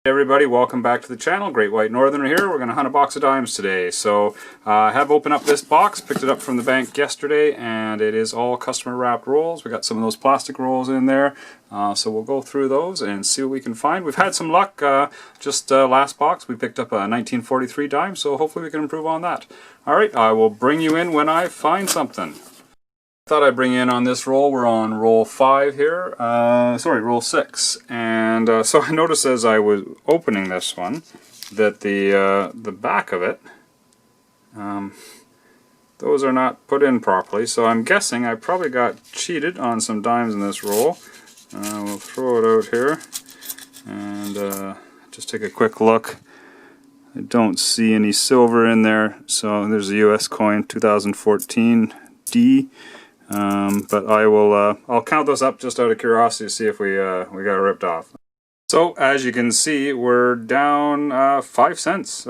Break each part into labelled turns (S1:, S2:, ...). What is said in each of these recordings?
S1: Hey everybody, welcome back to the channel. GreatWhiteNortherner here. We're going to hunt a box of dimes today. So I have opened up this box, picked it up from the bank yesterday, and it is all customer wrapped rolls. We got some of those plastic rolls in there, so we'll go through those and see what we can find. We've had some luck. Just last box we picked up a 1943 dime, so hopefully we can improve on that. Alright, I will bring you in when I find something. Thought I'd bring in on this roll. We're on roll 5 here, roll 6, and so I noticed as I was opening this one that the back of it, those are not put in properly, so I'm guessing I probably got cheated on some dimes in this roll. We'll throw it out here and just take a quick look. I don't see any silver in there, so there's a US coin, 2014 D. But I'll count those up just out of curiosity to see if we got ripped off. So as you can see, we're down 50 cents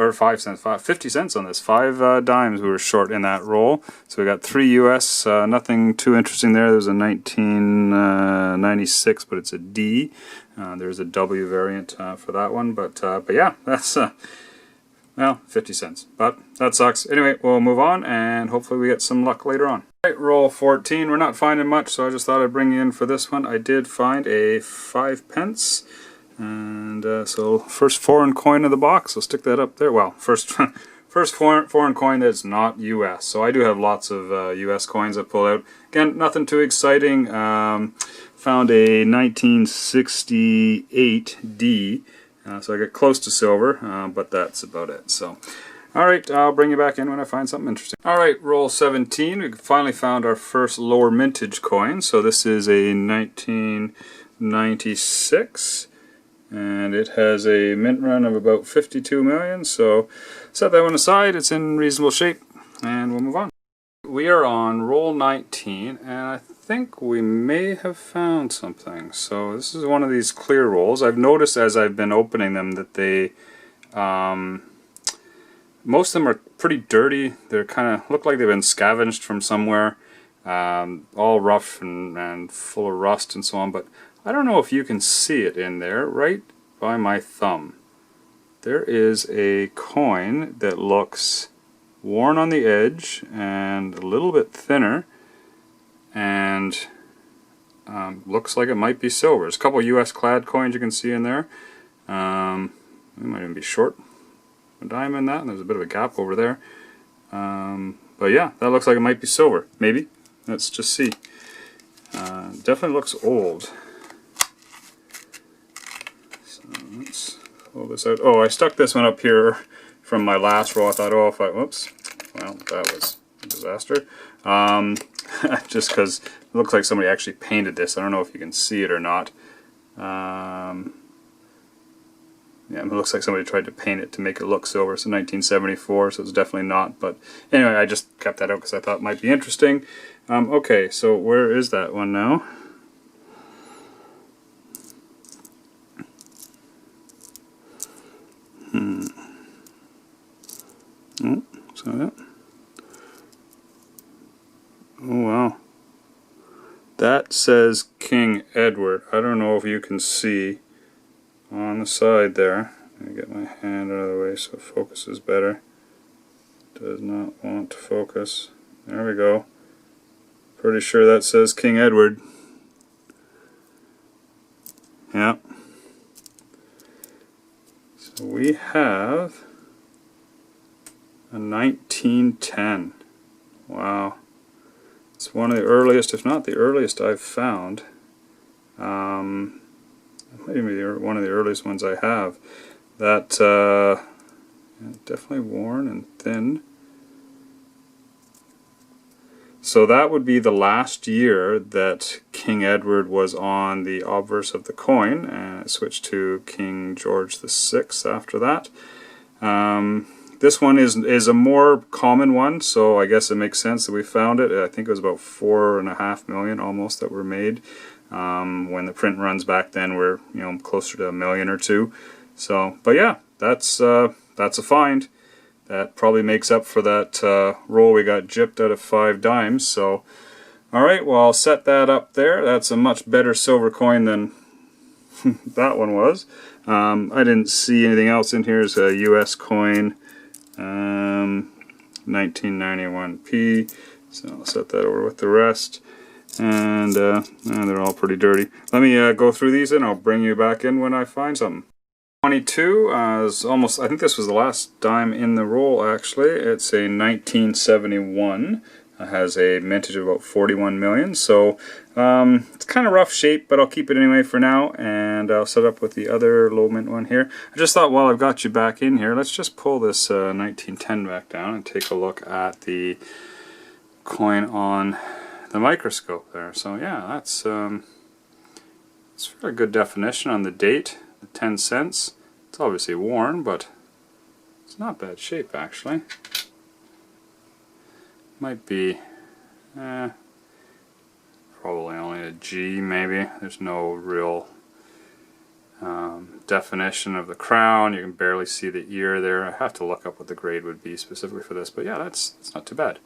S1: on this. 5 dimes we were short in that roll. So we got 3 US, nothing too interesting there. There's a 1996, but it's a D. There's a W variant for that one, but yeah, that's well, 50 cents, but that sucks. Anyway, we'll move on and hopefully we get some luck later on. Right, roll 14. We're not finding much, so I just thought I'd bring you in for this one. I did find a 5 pence, and so first foreign coin of the box. I'll stick that up there. Well, first foreign coin that's not US. So I do have lots of US coins I pull out. Again, nothing too exciting. Found a 1968 D. So I get close to silver, but that's about it. So, alright, I'll bring you back in when I find something interesting. Alright, roll 17. We finally found our first lower mintage coin. So this is a 1996, and it has a mint run of about 52 million. So set that one aside. It's in reasonable shape, and we'll move on. We are on roll 19, and I think we may have found something. So this is one of these clear rolls. I've noticed as I've been opening them that they, most of them are pretty dirty. They're kind of look like they've been scavenged from somewhere, all rough and full of rust and so on. But I don't know if you can see it in there, right by my thumb. There is a coin that looks worn on the edge and a little bit thinner, and looks like it might be silver. There's a couple US clad coins you can see in there. We might even be short a dime in that, and there's a bit of a gap over there. But yeah, that looks like it might be silver. Maybe. Let's just see. Definitely looks old. So let's pull this out. Oh, I stuck this one up here from my last roll. I thought, oh, if I, whoops, well, that was a disaster. Just because it looks like somebody actually painted this. I don't know if you can see it or not. Yeah, it looks like somebody tried to paint it to make it look silver. It's 1974, so it's definitely not. But anyway, I just kept that out because I thought it might be interesting. Okay, so where is that one now? Oh, so that. Oh wow. That says King Edward. I don't know if you can see on the side there. Let me get my hand out of the way so focus is better. Does not want to focus. There we go. Pretty sure that says King Edward. Yeah. So we have a 1910. Wow. It's one of the earliest, if not the earliest I've found. Maybe one of the earliest ones I have. That definitely worn and thin. So that would be the last year that King Edward was on the obverse of the coin, and it switched to King George VI after that. This one is a more common one, so I guess it makes sense that we found it. I think it was about 4.5 million almost that were made. When the print runs back then were, you know, closer to 1 million or 2. So, but yeah, that's a find. That probably makes up for that roll we got gypped out of 5 dimes. So, all right, well, I'll set that up there. That's a much better silver coin than that one was. I didn't see anything else in here. Is a US coin, 1991p. So I'll set that over with the rest. And they're all pretty dirty. Let me go through these and I'll bring you back in when I find something. 22 is almost, I think this was the last dime in the roll actually. It's a 1971. It has a mintage of about 41 million. So it's kind of rough shape, but I'll keep it anyway for now. And I'll set up with the other low mint one here. I just thought while I've got you back in here, let's just pull this 1910 back down and take a look at the coin on the microscope there. So yeah, that's it's a very good definition on the date, the 10 cents. It's obviously worn, but it's not bad shape actually. Might be probably only a G maybe. There's no real definition of the crown. You can barely see the ear there. I have to look up what the grade would be specifically for this, but yeah, that's not too bad.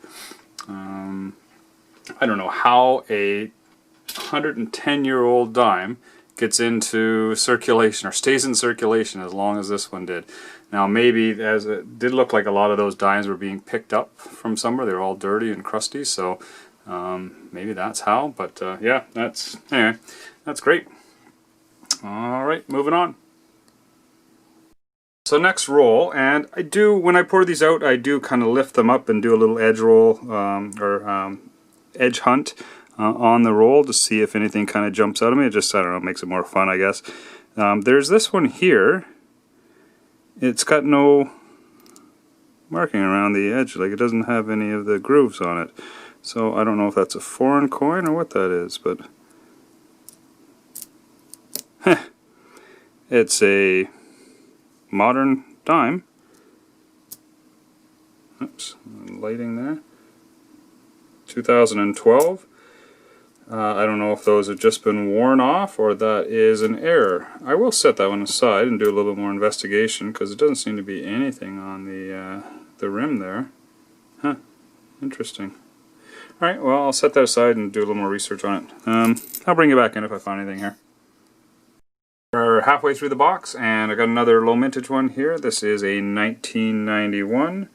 S1: I don't know how a 110-year-old dime gets into circulation or stays in circulation as long as this one did. Now maybe, as it did look like a lot of those dimes were being picked up from somewhere, they were all dirty and crusty, so maybe that's how, but yeah, anyway, that's great. Alright, moving on. So next roll, and I do, when I pour these out, I do kind of lift them up and do a little edge roll or edge hunt on the roll to see if anything kind of jumps out of me. It just, I don't know, makes it more fun, I guess. There's this one here. It's got no marking around the edge, like it doesn't have any of the grooves on it. So I don't know if that's a foreign coin or what that is, but it's a modern dime. Oops, lighting there. 2012. I don't know if those have just been worn off or that is an error. I will set that one aside and do a little bit more investigation because it doesn't seem to be anything on the rim there. Huh, interesting. Alright, well I'll set that aside and do a little more research on it. I'll bring you back in if I find anything here. We're halfway through the box and I got another low mintage one here. This is a 1991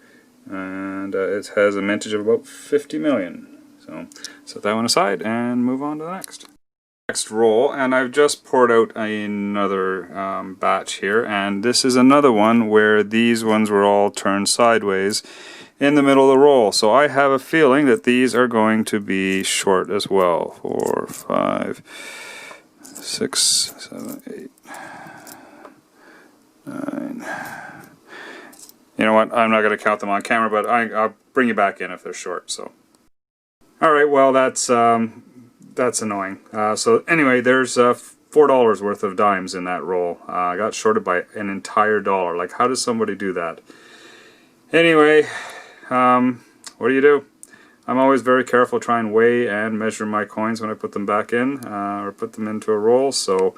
S1: and it has a mintage of about 50 million. So set that one aside and move on to the next roll. And I've just poured out another batch here, and this is another one where these ones were all turned sideways in the middle of the roll. So I have a feeling that these are going to be short as well. 4, 5, 6, 7, 8, 9. You know what? I'm not going to count them on camera, but I'll bring you back in if they're short. So. Alright, well that's annoying. So anyway, there's $4 worth of dimes in that roll. I got shorted by an entire dollar. Like, how does somebody do that? Anyway, what do? I'm always very careful to try and weigh and measure my coins when I put them back in or put them into a roll. So,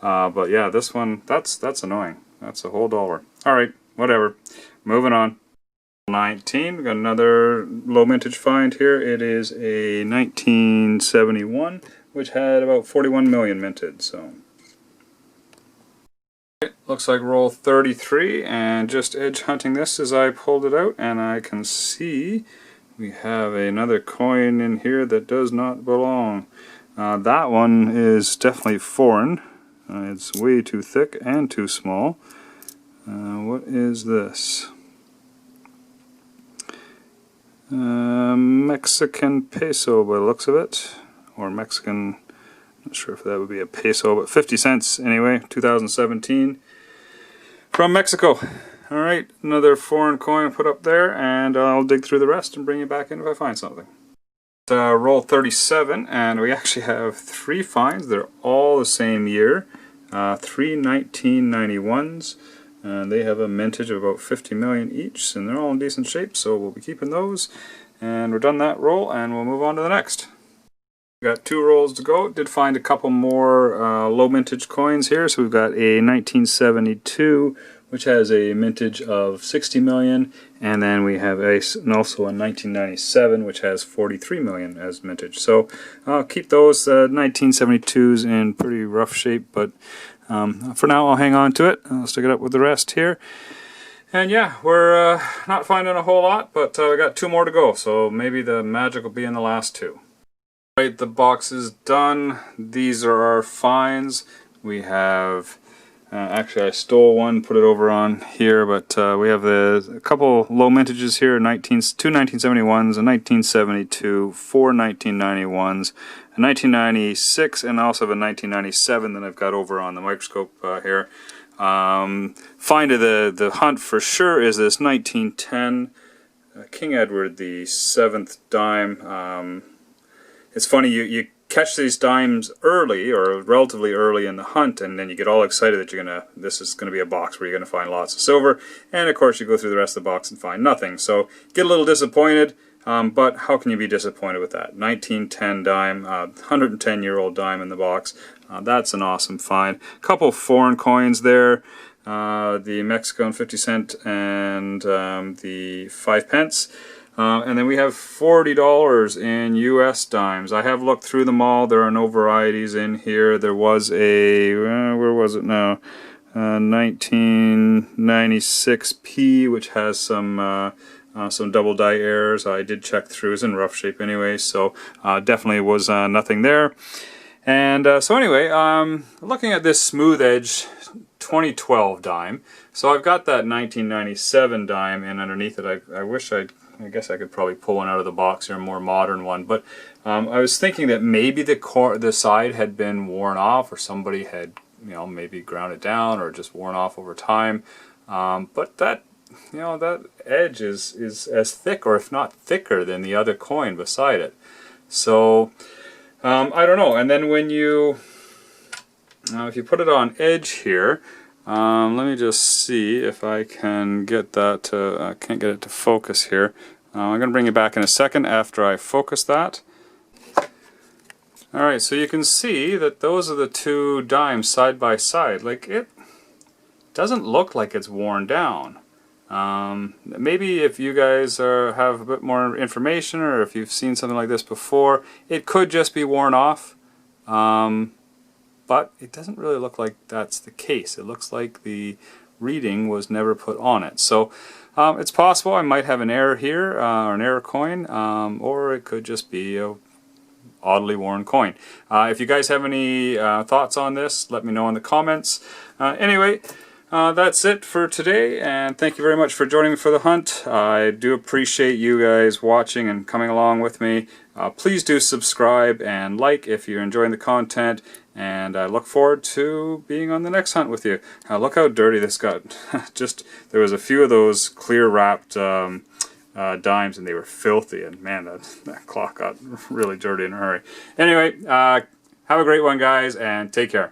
S1: but yeah, this one, that's annoying. That's a whole dollar. Alright, whatever. Moving on. 19, we got another low mintage find here. It is a 1971, which had about 41 million minted. So, looks like roll 33, and just edge hunting this as I pulled it out, and I can see we have another coin in here that does not belong. That one is definitely foreign. It's way too thick and too small. What is this? Mexican peso by the looks of it, or Mexican, not sure if that would be a peso, but 50 cents anyway, 2017, from Mexico. Alright, another foreign coin put up there, and I'll dig through the rest and bring you back in if I find something. Roll 37, and we actually have 3 finds. They're all the same year, 3 1991s. And they have a mintage of about 50 million each, and they're all in decent shape, so we'll be keeping those. And we're done that roll, and we'll move on to the next. We've got 2 rolls to go. Did find a couple more low mintage coins here. So we've got a 1972, which has a mintage of 60 million, and then we have also a 1997, which has 43 million as mintage. So I'll keep those 1972s in pretty rough shape, but For now, I'll hang on to it. I'll stick it up with the rest here. And yeah, we're not finding a whole lot, but we got 2 more to go, so maybe the magic will be in the last 2. Right, the box is done. These are our finds. We have, actually I stole one, put it over on here, but we have a couple low mintages here, 2 1971s, a 1972, 4 1991s, a 1996, and I also have a 1997 that I've got over on the microscope here. Find of the hunt for sure is this 1910 King Edward the 7th dime. It's funny, you catch these dimes early or relatively early in the hunt, and then you get all excited that this is gonna be a box where you're gonna find lots of silver, and of course you go through the rest of the box and find nothing. So get a little disappointed, but how can you be disappointed with that? 1910 dime, 110-year-old dime in the box. That's an awesome find. A couple foreign coins there, the Mexican 50 cent and the 5 pence. And then we have $40 in US dimes. I have looked through them all. There are no varieties in here. There was a, where was it now? 1996P, which has some double die errors. I did check through. It's in rough shape anyway, so definitely was nothing there. And so anyway, looking at this smooth edge 2012 dime. So I've got that 1997 dime in underneath it. I wish I guess I could probably pull one out of the box here, a more modern one. But I was thinking that maybe the side had been worn off, or somebody had, maybe ground it down, or just worn off over time. But that, that edge is as thick, or if not thicker, than the other coin beside it. So I don't know. And then when if you put it on edge here, let me just see if I can get that I can't get it to focus here. I'm going to bring it back in a second after I focus that. Alright, so you can see that those are the 2 dimes side by side. Like, it doesn't look like it's worn down. Maybe if you guys have a bit more information, or if you've seen something like this before, it could just be worn off. But it doesn't really look like that's the case. It looks like the reading was never put on it. So it's possible I might have an error here, or an error coin, or it could just be a oddly worn coin. If you guys have any thoughts on this, let me know in the comments. Anyway, that's it for today, and thank you very much for joining me for the hunt. I do appreciate you guys watching and coming along with me. Please do subscribe and like if you're enjoying the content, and I look forward to being on the next hunt with you. Look how dirty this got. There was a few of those clear wrapped dimes, and they were filthy, and man, that clock got really dirty in a hurry. Anyway, have a great one, guys, and take care.